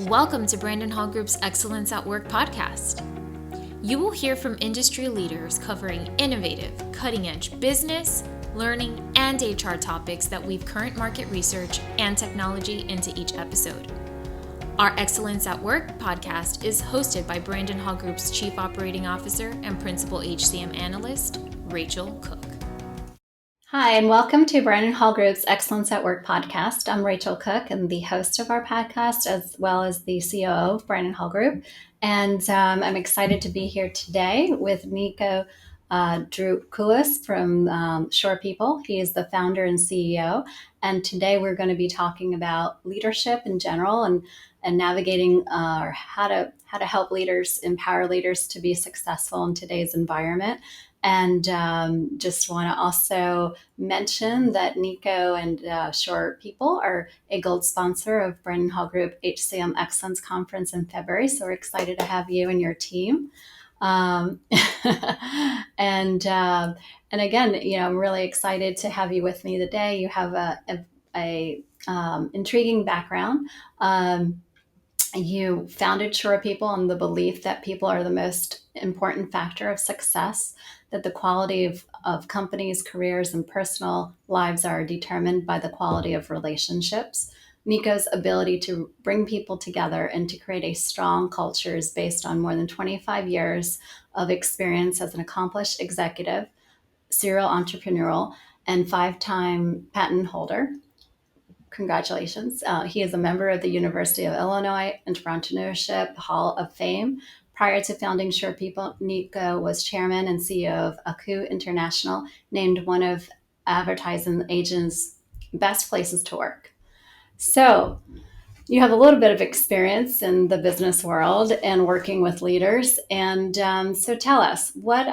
Welcome to Brandon Hall Group's Excellence at Work podcast. You will hear from industry leaders covering innovative, cutting-edge business, learning, and HR topics that weave current market research and technology into each episode. Our Excellence at Work podcast is hosted by Brandon Hall Group's Chief Operating Officer and Principal HCM Analyst, Rachel Cook. Hi, and welcome to Brandon Hall Group's Excellence at Work podcast. I'm Rachel Cook and the host of our podcast, as well as the COO of Brandon Hall Group. And I'm excited to be here today with Niko Drakoulis from SurePeople. He is the founder and CEO. And today we're going to be talking about leadership in general and navigating how to help leaders, empower leaders to be successful in today's environment. And just want to also mention that Niko and SurePeople are a gold sponsor of Brandon Hall Group HCM Excellence Conference in February. So we're excited to have you and your team. And again, I'm really excited to have you with me today. You have a intriguing background. You founded SurePeople on the belief that people are the most important factor of success, that the quality of companies, careers, and personal lives are determined by the quality of relationships. Niko's ability to bring people together and to create a strong culture is based on more than 25 years of experience as an accomplished executive, serial entrepreneurial, and 5-time patent holder. Congratulations. He is a member of the University of Illinois Entrepreneurship Hall of Fame. Prior to founding SurePeople, Niko was chairman and CEO of Aku International, named one of advertising agents' best places to work. So you have a little bit of experience in the business world and working with leaders. And so tell us, what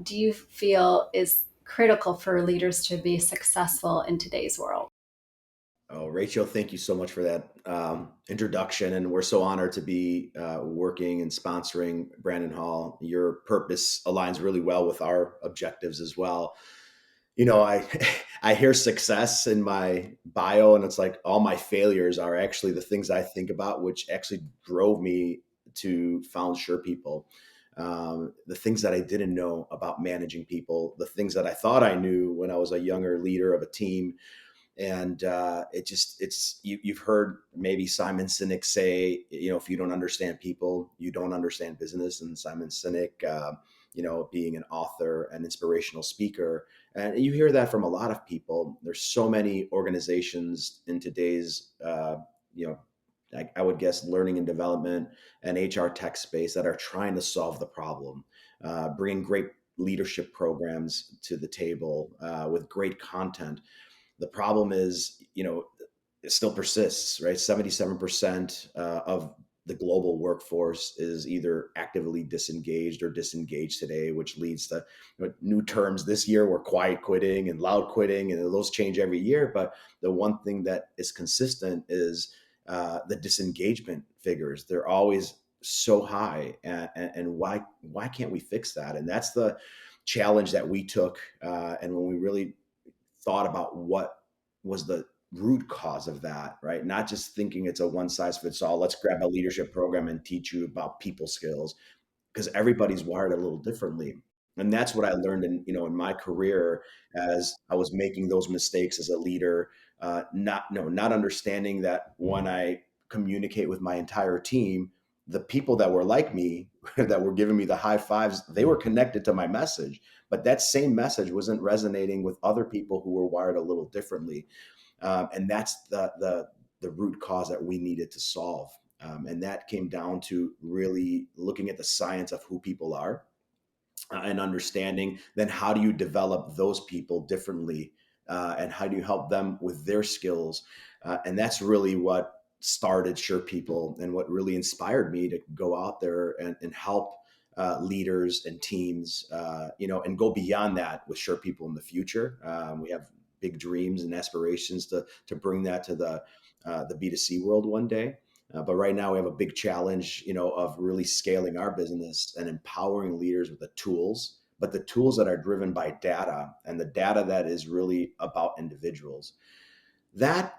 do you feel is critical for leaders to be successful in today's world? Oh, Rachel, thank you so much for that introduction. And we're so honored to be working and sponsoring Brandon Hall. Your purpose aligns really well with our objectives as well. I hear success in my bio, and it's like all my failures are actually the things I think about, which actually drove me to found SurePeople. The things that I didn't know about managing people, the things that I thought I knew when I was a younger leader of a team. And you've heard maybe Simon Sinek say, if you don't understand people, you don't understand business. And Simon Sinek, being an author and inspirational speaker, and you hear that from a lot of people. There's so many organizations in today's, I would guess, learning and development and HR tech space that are trying to solve the problem, bringing great leadership programs to the table with great content. The problem is, it still persists, right? 77% of the global workforce is either actively disengaged or disengaged today, which leads to new terms this year were quiet quitting and loud quitting, and those change every year. But the one thing that is consistent is the disengagement figures. They're always so high, and why can't we fix that? And that's the challenge that we took, and when we really thought about what was the root cause of that, right? Not just thinking it's a one size fits all. Let's grab a leadership program and teach you about people skills, because everybody's wired a little differently. And that's what I learned in my career as I was making those mistakes as a leader, not understanding that when I communicate with my entire team, the people that were like me, that were giving me the high fives, they were connected to my message, but that same message wasn't resonating with other people who were wired a little differently. And that's the root cause that we needed to solve. And that came down to really looking at the science of who people are, and understanding then how do you develop those people differently, and how do you help them with their skills. And that's really what started SurePeople and what really inspired me to go out there and help leaders and teams, and go beyond that with SurePeople in the future. We have big dreams and aspirations to bring that to the B2C world one day. But right now we have a big challenge, of really scaling our business and empowering leaders with the tools, but the tools that are driven by data, and the data that is really about individuals. That,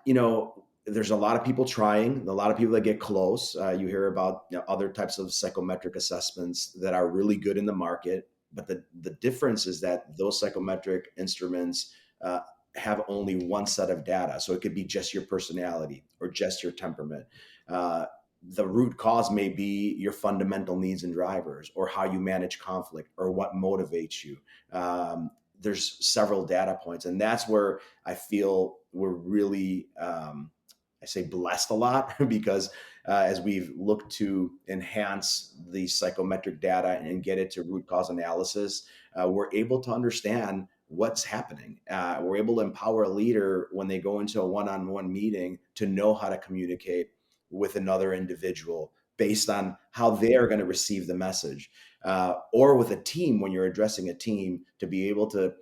there's a lot of people trying, a lot of people that get close. You hear about, other types of psychometric assessments that are really good in the market, but the difference is that those psychometric instruments uh, have only one set of data. So it could be just your personality or just your temperament. Uh, the root cause may be your fundamental needs and drivers, or how you manage conflict, or what motivates you. There's several data points, and that's where I feel we're really, I say, blessed a lot because as we've looked to enhance the psychometric data and get it to root cause analysis, we're able to understand what's happening. We're able to empower a leader when they go into a one-on-one meeting to know how to communicate with another individual based on how they are going to receive the message, or with a team when you're addressing a team, to be able to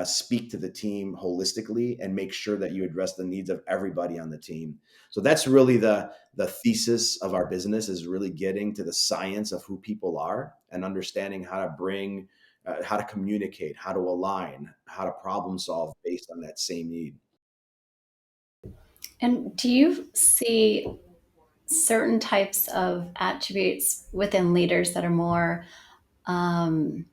speak to the team holistically and make sure that you address the needs of everybody on the team. So that's really the thesis of our business, is really getting to the science of who people are and understanding how to bring, how to communicate, how to align, how to problem solve based on that same need. And do you see certain types of attributes within leaders that are um,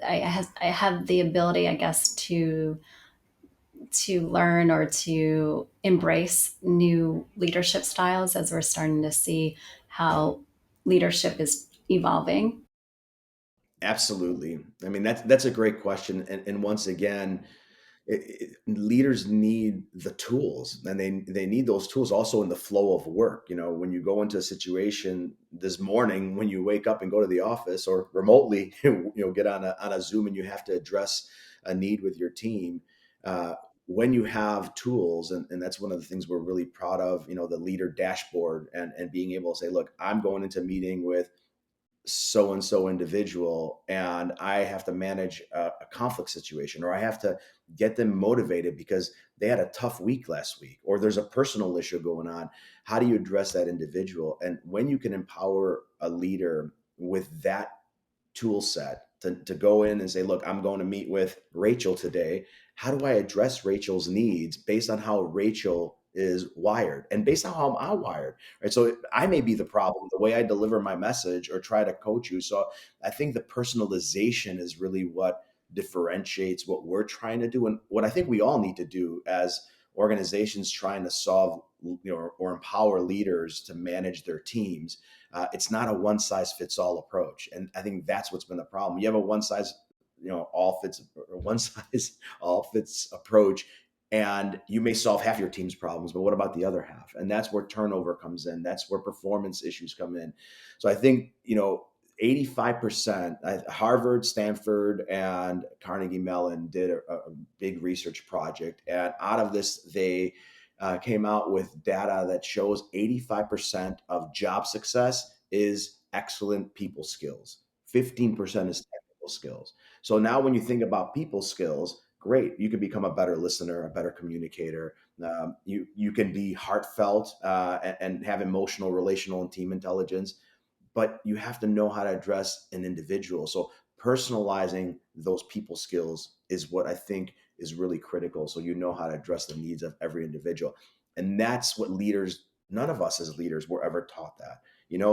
I have the ability, I guess, to learn or to embrace new leadership styles as we're starting to see how leadership is evolving? Absolutely. I mean, that's a great question. And once again, leaders need the tools, and they need those tools also in the flow of work. When you go into a situation this morning, when you wake up and go to the office or remotely, get on a Zoom, and you have to address a need with your team. Uh, when you have tools, and that's one of the things we're really proud of, the leader dashboard, and being able to say, look, I'm going into a meeting with so and so individual, and I have to manage a conflict situation, or I have to get them motivated because they had a tough week last week, or there's a personal issue going on. How do you address that individual? And when you can empower a leader with that tool set to go in and say, look, I'm going to meet with Rachel today. How do I address Rachel's needs based on how Rachel is wired and based on how I'm wired? Right. So I may be the problem, the way I deliver my message or try to coach you. So I think the personalization is really what differentiates what we're trying to do, and what I think we all need to do as organizations trying to solve, or empower leaders to manage their teams. It's not a one size fits all approach, and I think that's what's been the problem. You have a one size, all fits, or one size all fits approach, and you may solve half your team's problems, but what about the other half? And that's where turnover comes in. That's where performance issues come in. So I think, 85%, Harvard, Stanford, and Carnegie Mellon did a big research project, and out of this, they came out with data that shows 85% of job success is excellent people skills. 15% is technical skills. So now when you think about people skills, great, you can become a better listener, a better communicator. You can be heartfelt, and have emotional, relational, and team intelligence, but you have to know how to address an individual. So personalizing those people skills is what I think is really critical. So you know how to address the needs of every individual. And that's what leaders, none of us as leaders were ever taught that.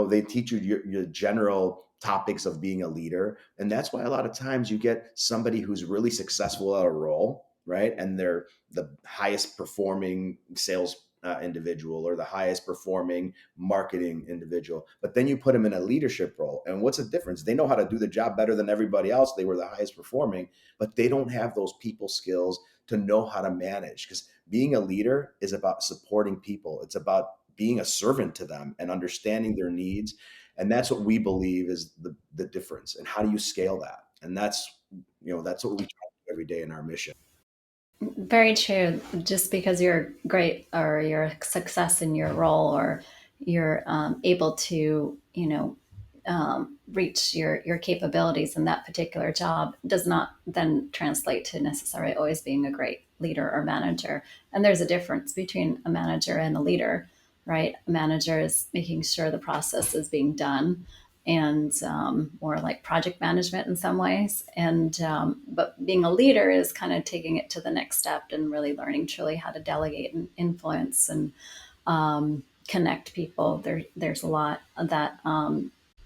They teach you your general topics of being a leader. And that's why a lot of times you get somebody who's really successful at a role, right? And they're the highest performing sales individual, or the highest performing marketing individual. But then you put them in a leadership role. And what's the difference? They know how to do the job better than everybody else. They were the highest performing, but they don't have those people skills to know how to manage. Because being a leader is about supporting people, it's about being a servant to them and understanding their needs. And that's what we believe is the difference. And how do you scale that? And that's what we try to do every day in our mission. Very true. Just because you're great or you're a success in your role, or you're able to, reach your capabilities in that particular job, does not then translate to necessarily always being a great leader or manager. And there's a difference between a manager and a leader, right? A manager is making sure the process is being done. and more like project management in some ways. And but being a leader is kind of taking it to the next step and really learning truly how to delegate and influence and connect people. There's a lot of that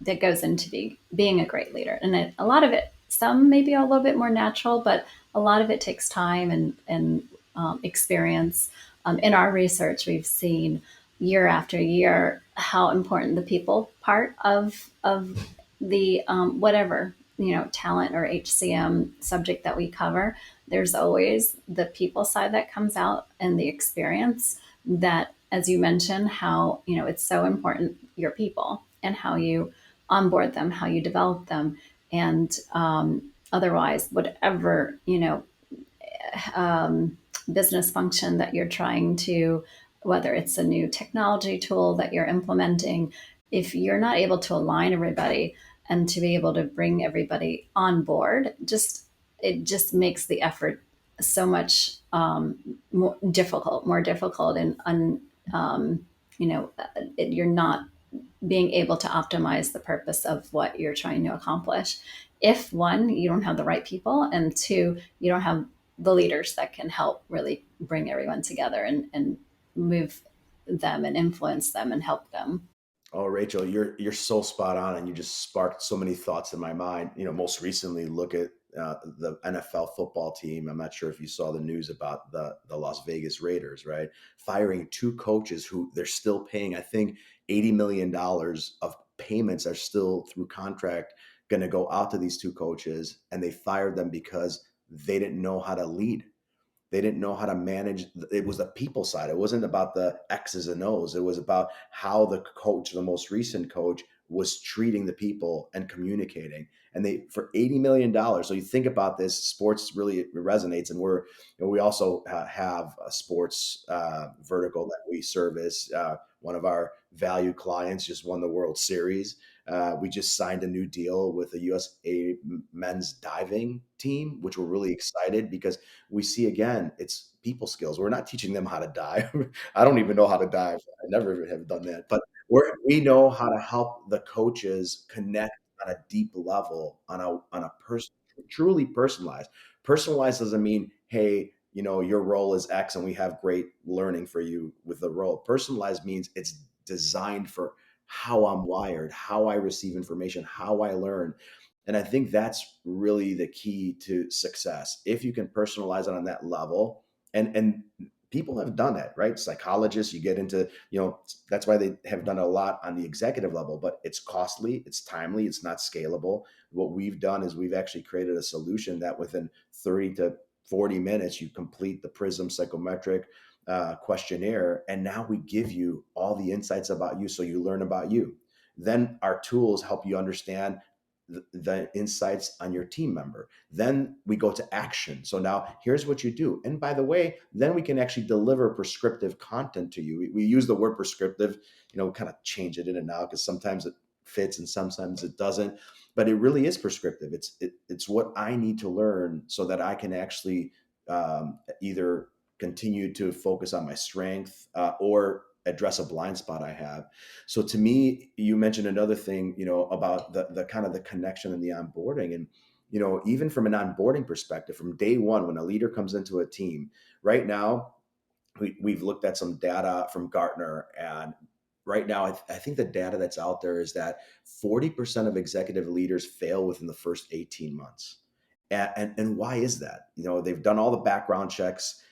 that goes into being a great leader, and a lot of it, some maybe a little bit more natural, but a lot of it takes time and experience. In our research, we've seen year after year how important the people part of the whatever talent or HCM subject that we cover. There's always the people side that comes out and the experience that, as you mentioned, how it's so important, your people, and how you onboard them, how you develop them, and otherwise whatever business function that you're trying to, whether it's a new technology tool that you're implementing, if you're not able to align everybody and to be able to bring everybody on board, it just makes the effort so much more difficult, and you're not being able to optimize the purpose of what you're trying to accomplish. If one, you don't have the right people, and two, you don't have the leaders that can help really bring everyone together and move them and influence them and help them. Oh, Rachel, you're so spot on, and you just sparked so many thoughts in my mind. Most recently, look at the NFL football team. I'm not sure if you saw the news about the Las Vegas Raiders, right? Firing two coaches who they're still paying. I think $80 million of payments are still through contract going to go out to these two coaches, and they fired them because they didn't know how to lead. They didn't know how to manage. It was the people side. It wasn't about the X's and O's. It was about how the coach, the most recent coach, was treating the people and communicating. And they, for $80 million. So you think about this, sports really resonates. And we also have a sports vertical that we service. One of our valued clients just won the World Series. We just signed a new deal with the USA men's diving team, which we're really excited because we see, again, it's people skills. We're not teaching them how to dive. I don't even know how to dive. I never have done that. But we know how to help the coaches connect on a deep level, on a person, truly personalized. Personalized doesn't mean, hey, your role is X and we have great learning for you with the role. Personalized means it's designed for how I'm wired, how I receive information, how I learn. And I think that's really the key to success. If you can personalize it on that level, and people have done that, right? Psychologists, you get into, that's why they have done a lot on the executive level, but it's costly, it's timely, it's not scalable. What we've done is we've actually created a solution that within 30 to 40 minutes, you complete the PRISM psychometric questionnaire, and now we give you all the insights about you, so you learn about you. Then our tools help you understand the insights on your team member. Then we go to action. So now here's what you do. And by the way, then we can actually deliver prescriptive content to you. We use the word prescriptive, kind of change it in and out because sometimes it fits and sometimes it doesn't. But it really is prescriptive. It's what I need to learn so that I can actually either continue to focus on my strength or address a blind spot I have. So to me, you mentioned another thing, about the kind of the connection and the onboarding. And, even from an onboarding perspective, from day one, when a leader comes into a team, right now, we've looked at some data from Gartner, and right now, I think the data that's out there is that 40% of executive leaders fail within the first 18 months. And why is that? They've done all the background checks,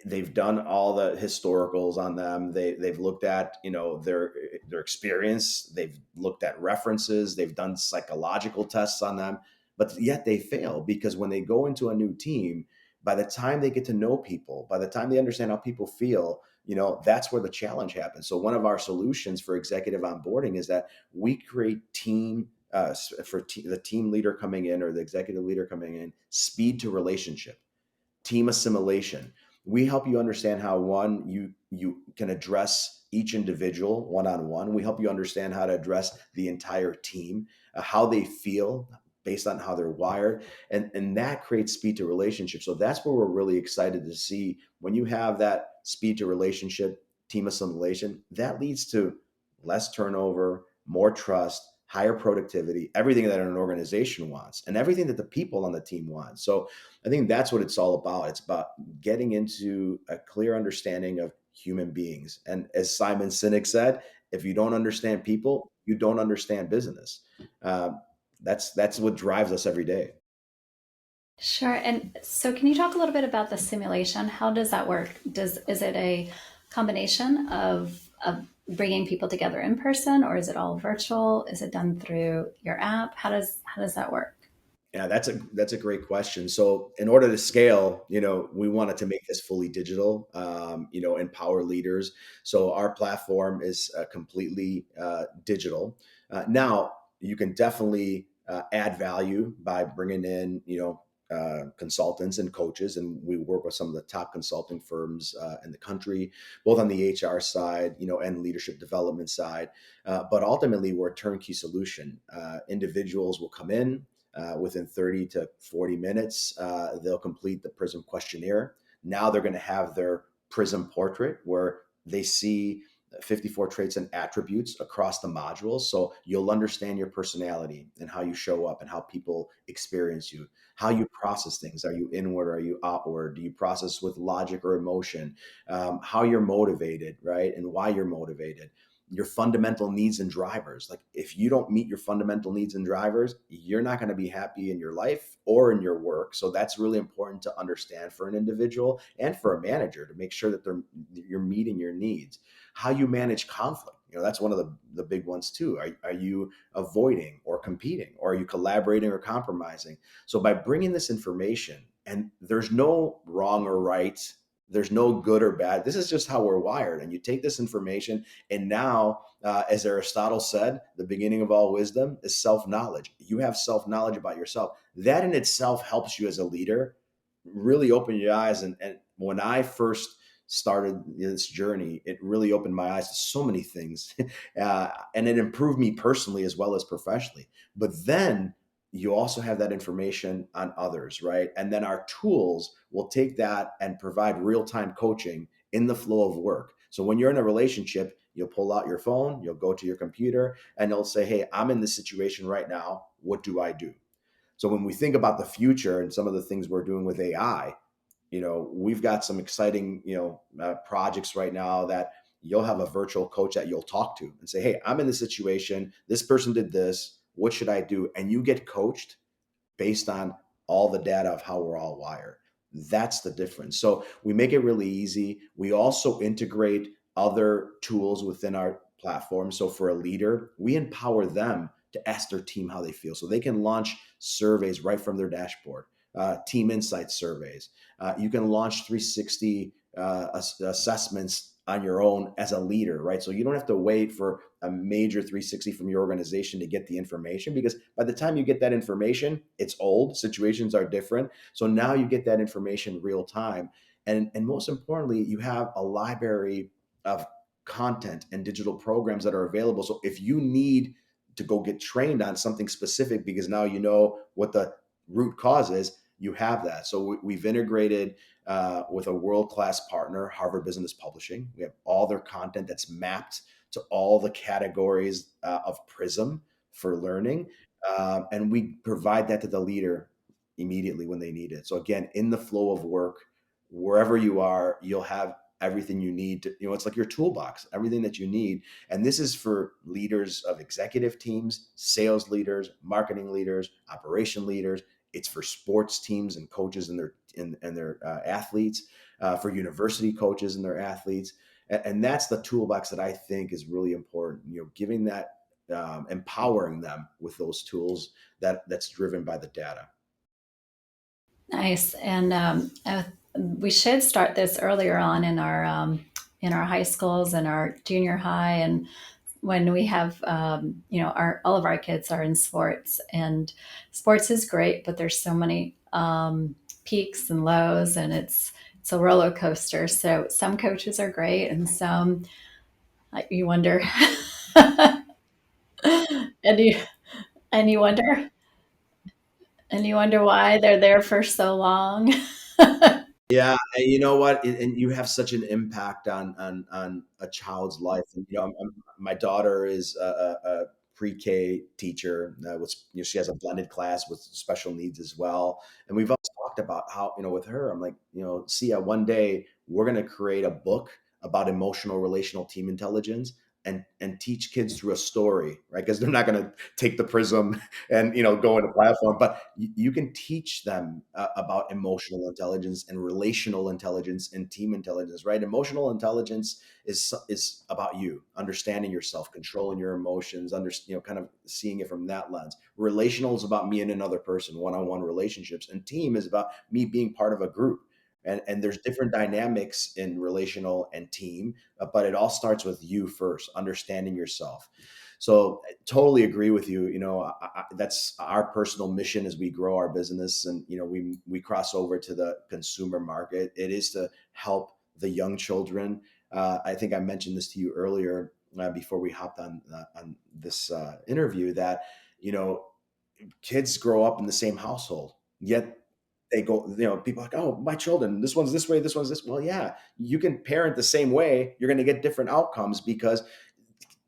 they've done all the historicals on them. They've looked at their experience. They've looked at references. They've done psychological tests on them, but yet they fail because when they go into a new team, by the time they get to know people, by the time they understand how people feel, that's where the challenge happens. So one of our solutions for executive onboarding is that we create the team leader coming in or the executive leader coming in, speed to relationship, team assimilation. We help you understand how, one, you can address each individual one-on-one. We help you understand how to address the entire team, how they feel based on how they're wired, and that creates speed to relationship. So that's where we're really excited to see when you have that speed to relationship, team assimilation, that leads to less turnover, more trust, higher productivity, everything that an organization wants, and everything that the people on the team want. So I think that's what it's all about. It's about getting into a clear understanding of human beings. And as Simon Sinek said, if you don't understand people, you don't understand business. Uh, that's what drives us every day. Sure. And so, can you talk a little bit about the simulation? How does that work? Is it a combination of bringing people together in person, or is it all virtual? Is it done through your app? How does that work? Yeah, that's a great question. So, in order to scale, we wanted to make this fully digital. Empower leaders. So, our platform is completely digital. Now, you can definitely add value by bringing in, consultants and coaches, and we work with some of the top consulting firms in the country, both on the HR side, and leadership development side. But ultimately, we're a turnkey solution. Individuals will come in within 30 to 40 minutes. They'll complete the PRISM questionnaire. Now they're going to have their PRISM portrait where they see 54 traits and attributes across the modules. So you'll understand your personality and how you show up and how people experience you, how you process things. Are you inward? Are you outward? Do you process with logic or emotion? How you're motivated, right? And why you're motivated, your fundamental needs and drivers. Like if you don't meet your fundamental needs and drivers, you're not going to be happy in your life or in your work. So that's really important to understand for an individual and for a manager to make sure that you're meeting your needs. How you manage conflict. That's one of the big ones too. Are you avoiding or competing, or are you collaborating or compromising? So by bringing this information, and there's no wrong or right, there's no good or bad. This is just how we're wired. And you take this information, and now, as Aristotle said, the beginning of all wisdom is self knowledge. You have self knowledge about yourself. That in itself helps you as a leader really open your eyes. And when I first started this journey, it really opened my eyes to so many things. And it improved me personally as well as professionally. But then you also have that information on others, right? And then our tools will take that and provide real time coaching in the flow of work. So when you're in a relationship, you'll pull out your phone, you'll go to your computer, and you'll say, hey, I'm in this situation right now. What do I do? So when we think about the future and some of the things we're doing with AI, we've got some exciting, projects right now that you'll have a virtual coach that you'll talk to and say, hey, I'm in this situation. This person did this. What should I do? And you get coached based on all the data of how we're all wired. That's the difference. So we make it really easy. We also integrate other tools within our platform. So for a leader, we empower them to ask their team how they feel. So they can launch surveys right from their dashboard, team insight surveys. You can launch 360 assessments on your own as a leader, right? So you don't have to wait for a major 360 from your organization to get the information, because by the time you get that information, it's old. Situations are different. So now you get that information real time. And most importantly, you have a library of content and digital programs that are available. So if you need to go get trained on something specific because now you know what the root cause is, you have that. So we've integrated with a world-class partner, Harvard Business Publishing. We have all their content that's mapped to all the categories of Prism for learning. And we provide that to the leader immediately when they need it. So again, in the flow of work, wherever you are, you'll have everything you need to, it's like your toolbox, everything that you need. And this is for leaders of executive teams, sales leaders, marketing leaders, operation leaders. It's for sports teams and coaches and their athletes, for university coaches and their athletes. And that's the toolbox that I think is really important, giving that, empowering them with those tools that's driven by the data. Nice. And we should start this earlier on in our high schools and our junior high, and when we have our all of our kids are in sports, and sports is great, but there's so many peaks and lows, and it's a roller coaster. So some coaches are great, and some you wonder, and you wonder, you wonder why they're there for so long. Yeah, and you know what? And you have such an impact on a child's life. And my daughter is pre-K teacher. She has a blended class with special needs as well. And we've also talked about how, with her, I'm like, Sia, one day we're going to create a book about emotional relational team intelligence and teach kids through a story, right? Because they're not going to take the prism and go into platform, but you can teach them about emotional intelligence and relational intelligence and team intelligence, right? Emotional intelligence is about you understanding yourself, controlling your emotions, kind of seeing it from that lens. Relational is about me and another person, one-on-one relationships, and team is about me being part of a group. And there's different dynamics in relational and team, but it all starts with you first, understanding yourself. So I totally agree with you. That's our personal mission as we grow our business, and we cross over to the consumer market. It is to help the young children. I think I mentioned this to you earlier before we hopped on this interview, that you know kids grow up in the same household, yet they go, people are like, oh, my children, this one's this way, this one's this. Well, yeah, you can parent the same way. You're going to get different outcomes because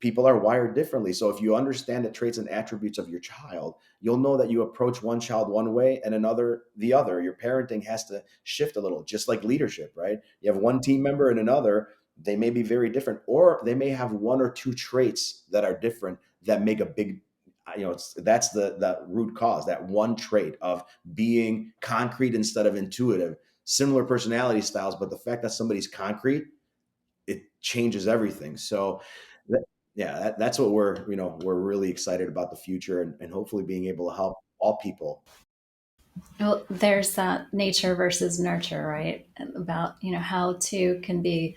people are wired differently. So if you understand the traits and attributes of your child, you'll know that you approach one child one way and another the other. Your parenting has to shift a little, just like leadership, right? You have one team member and another, they may be very different, or they may have one or two traits that are different that make a big that's the root cause, that one trait of being concrete instead of intuitive. Similar personality styles, but the fact that somebody's concrete, it changes everything. So yeah, that's what we're really excited about the future, and hopefully being able to help all people. Well, there's that nature versus nurture, right? About, how two can be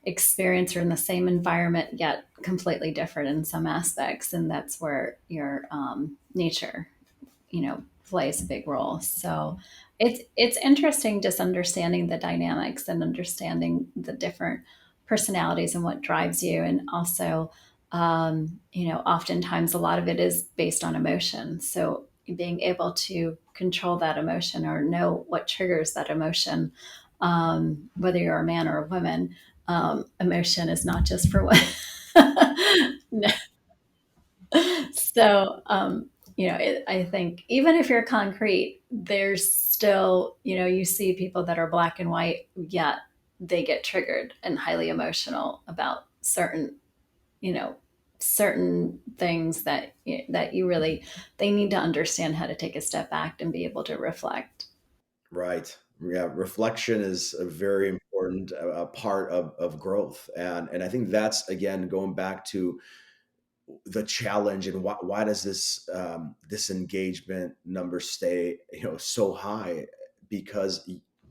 experienced or in the same environment, yet completely different in some aspects. And that's where your nature, plays a big role. So it's interesting just understanding the dynamics and understanding the different personalities and what drives you. And also, oftentimes a lot of it is based on emotion. So being able to control that emotion or know what triggers that emotion, whether you're a man or a woman, emotion is not just for women. No. So, I think even if you're concrete, there's still, you see people that are black and white, yet they get triggered and highly emotional about you know, certain things that you really, they need to understand how to take a step back and be able to reflect. Right. Yeah. Reflection is a very important part of growth. And I think that's, again, going back to the challenge, and why does this disengagement number stay so high? Because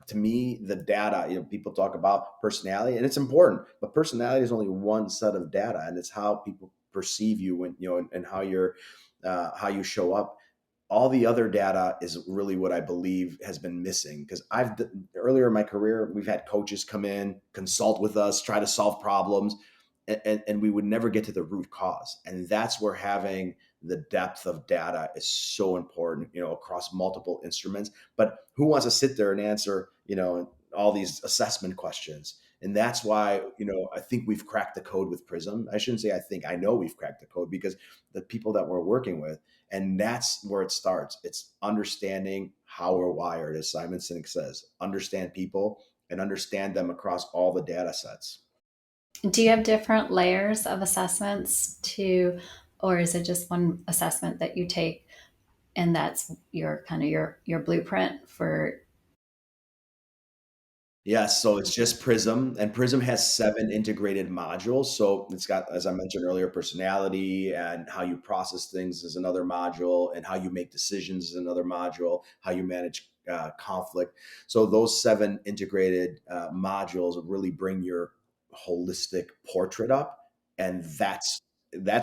to me, the data, people talk about personality, and it's important, but personality is only one set of data, and it's how people perceive you when and how you show up. All the other data is really what I believe has been missing, because earlier in my career, we've had coaches come in, consult with us, try to solve problems, and we would never get to the root cause. And that's where having the depth of data is so important, across multiple instruments. But who wants to sit there and answer, all these assessment questions? And that's why, I think we've cracked the code with Prism. I shouldn't say I think, I know we've cracked the code, because the people that we're working with, and that's where it starts. It's understanding how we're wired, as Simon Sinek says, understand people and understand them across all the data sets. Do you have different layers of assessments or is it just one assessment that you take and that's your kind of your blueprint for? Yes, so it's just Prism, and Prism has 7 integrated modules. So it's got, as I mentioned earlier, personality and how you process things is another module, and how you make decisions is another module, how you manage conflict. So those 7 integrated modules really bring your holistic portrait up, and that's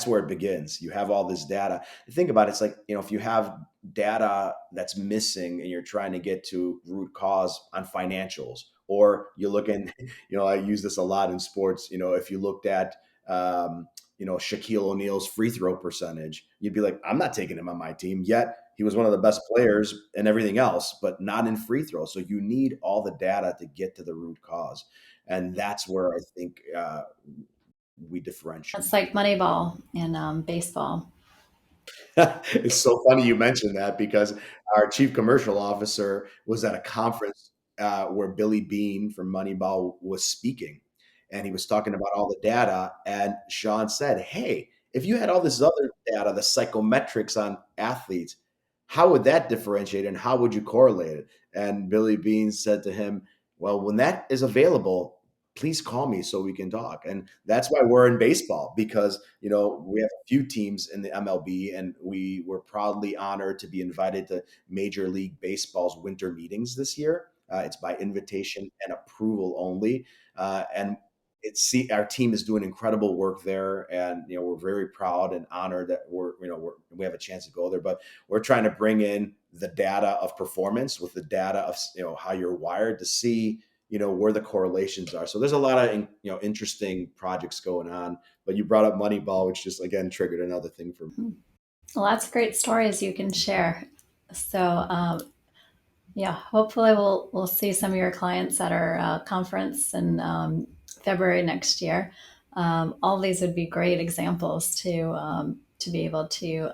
where it begins. You have all this data. Think about it, it's like, if you have data that's missing and you're trying to get to root cause on financials, or you're looking, I use this a lot in sports, if you looked at Shaquille O'Neal's free throw percentage, you'd be like, I'm not taking him on my team, yet he was one of the best players and everything else, but not in free throw. So you need all the data to get to the root cause, and that's where I think we differentiate. It's like Moneyball in baseball. It's so funny you mentioned that because our chief commercial officer was at a conference where Billy Bean from Moneyball was speaking, and he was talking about all the data. And Sean said, "Hey, if you had all this other data, the psychometrics on athletes, how would that differentiate, and how would you correlate it?" And Billy Bean said to him, "Well, when that is available, please call me so we can talk." And that's why we're in baseball, because we have a few teams in the MLB, and we were proudly honored to be invited to Major League Baseball's winter meetings this year. It's by invitation and approval only, and our team is doing incredible work there, and we're very proud and honored that we have a chance to go there. But we're trying to bring in the data of performance with the data of how you're wired to see where the correlations are. So there's a lot of interesting projects going on. But you brought up Moneyball, which just again triggered another thing for me. Lots of great stories you can share. So yeah, hopefully we'll see some of your clients at our conference in February next year. All these would be great examples to be able to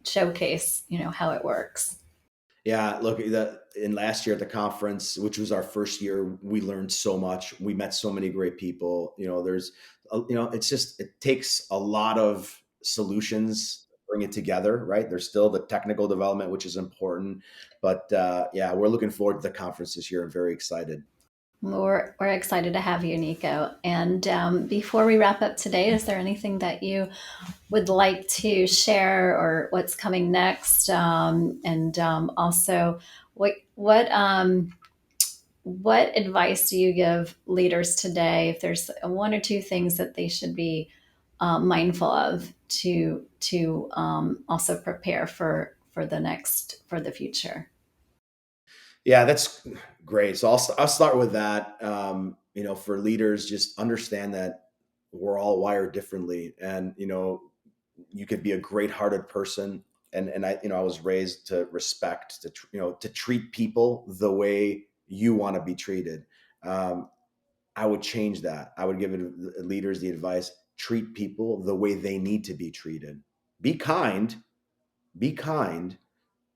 showcase how it works. Yeah, look, in last year at the conference, which was our first year, we learned so much. We met so many great people. It takes a lot of solutions to bring it together, right? There's still the technical development, which is important, but yeah, we're looking forward to the conference this year. I'm very excited. We're excited to have you, Niko. And before we wrap up today, is there anything that you would like to share, or what's coming next? And also, what advice do you give leaders today, if there's one or two things that they should be mindful of to also prepare for the future? Yeah, that's great. So I'll start with that. For leaders, just understand that we're all wired differently, and you could be a great-hearted person, and I was raised to respect, to treat people the way you want to be treated. Um, I would change that. I would give leaders the advice: treat people the way they need to be treated. Be kind. Be kind,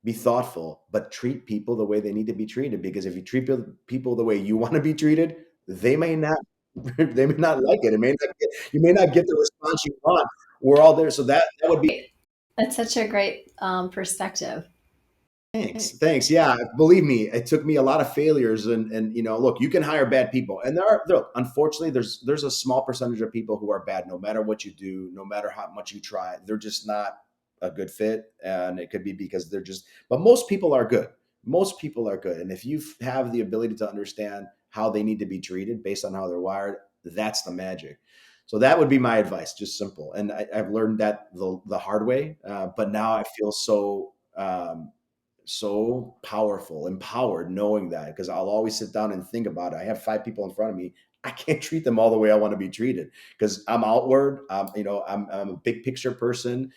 be thoughtful, but treat people the way they need to be treated. Because if you treat people the way you want to be treated, they may not they may not like it. You may not get the response you want. We're all there, so that would be. That's such a great perspective. Thanks. Yeah, believe me, it took me a lot of failures, and look, you can hire bad people, and unfortunately there's a small percentage of people who are bad. No matter what you do, no matter how much you try, they're just not a good fit, and it could be because they're just. But most people are good. Most people are good, and if you have the ability to understand how they need to be treated based on how they're wired, that's the magic. So that would be my advice, just simple. And I've learned that the hard way, but now I feel so powerful, empowered, knowing that, because I'll always sit down and think about it. I have 5 people in front of me. I can't treat them all the way I want to be treated because I'm outward. I'm a big picture person.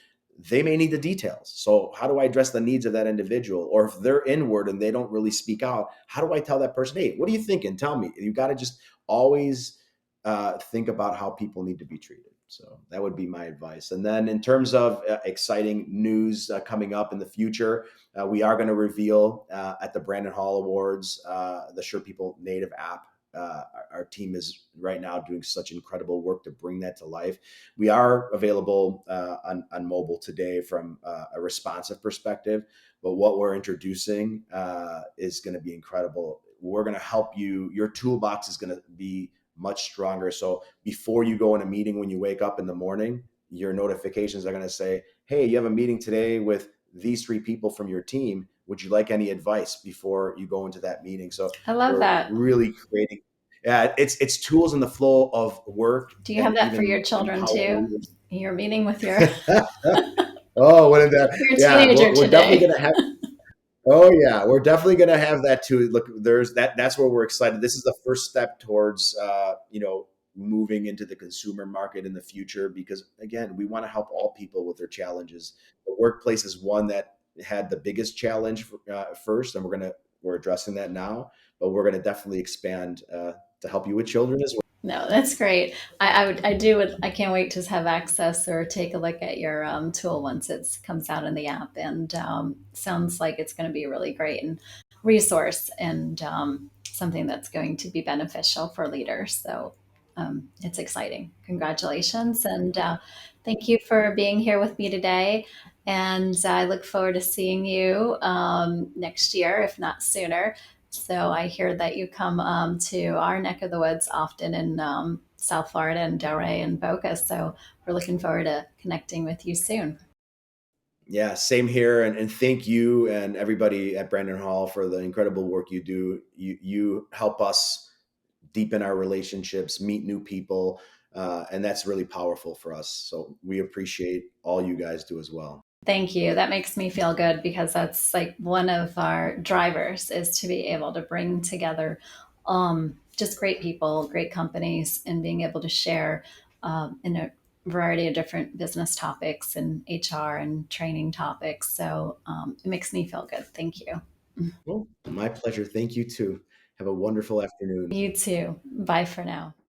They may need the details. So how do I address the needs of that individual? Or if they're inward and they don't really speak out, how do I tell that person, hey, what are you thinking? Tell me. You got to just always think about how people need to be treated. So that would be my advice. And then in terms of exciting news coming up in the future, we are going to reveal at the Brandon Hall Awards the SurePeople native app. Our team is right now doing such incredible work to bring that to life. We are available on mobile today from a responsive perspective, but what we're introducing is going to be incredible. We're going to help you. Your toolbox is going to be much stronger. So before you go in a meeting, when you wake up in the morning, your notifications are going to say, hey, you have a meeting today with these 3 people from your team. Would you like any advice before you go into that meeting? So I love that. really creating, yeah, it's tools in the flow of work. Do you have And that for even your children empowering too? leaders. You're meeting with your Oh, what is that? your Yeah, teenager we're definitely today. going to have. Oh yeah, we're definitely going to have that too. Look, there's that. That's where we're excited. This is the first step towards, moving into the consumer market in the future. Because again, we want to help all people with their challenges. The workplace is one that had the biggest challenge first, and we're addressing that now. But we're going to definitely expand to help you with children as well. No, that's great. I can't wait to have access or take a look at your tool once it comes out in the app. And sounds like it's going to be a really great and resource and something that's going to be beneficial for leaders. So it's exciting. Congratulations. And thank you for being here with me today. And I look forward to seeing you next year, if not sooner. So I hear that you come to our neck of the woods often in South Florida and Delray and Boca. So we're looking forward to connecting with you soon. Yeah, same here. And thank you and everybody at Brandon Hall for the incredible work you do. You help us deepen our relationships, meet new people, and that's really powerful for us. So we appreciate all you guys do as well. Thank you. That makes me feel good because that's like one of our drivers is to be able to bring together just great people, great companies, and being able to share in a variety of different business topics and HR and training topics. So it makes me feel good. Thank you. Well, my pleasure. Thank you too. Have a wonderful afternoon. You too. Bye for now.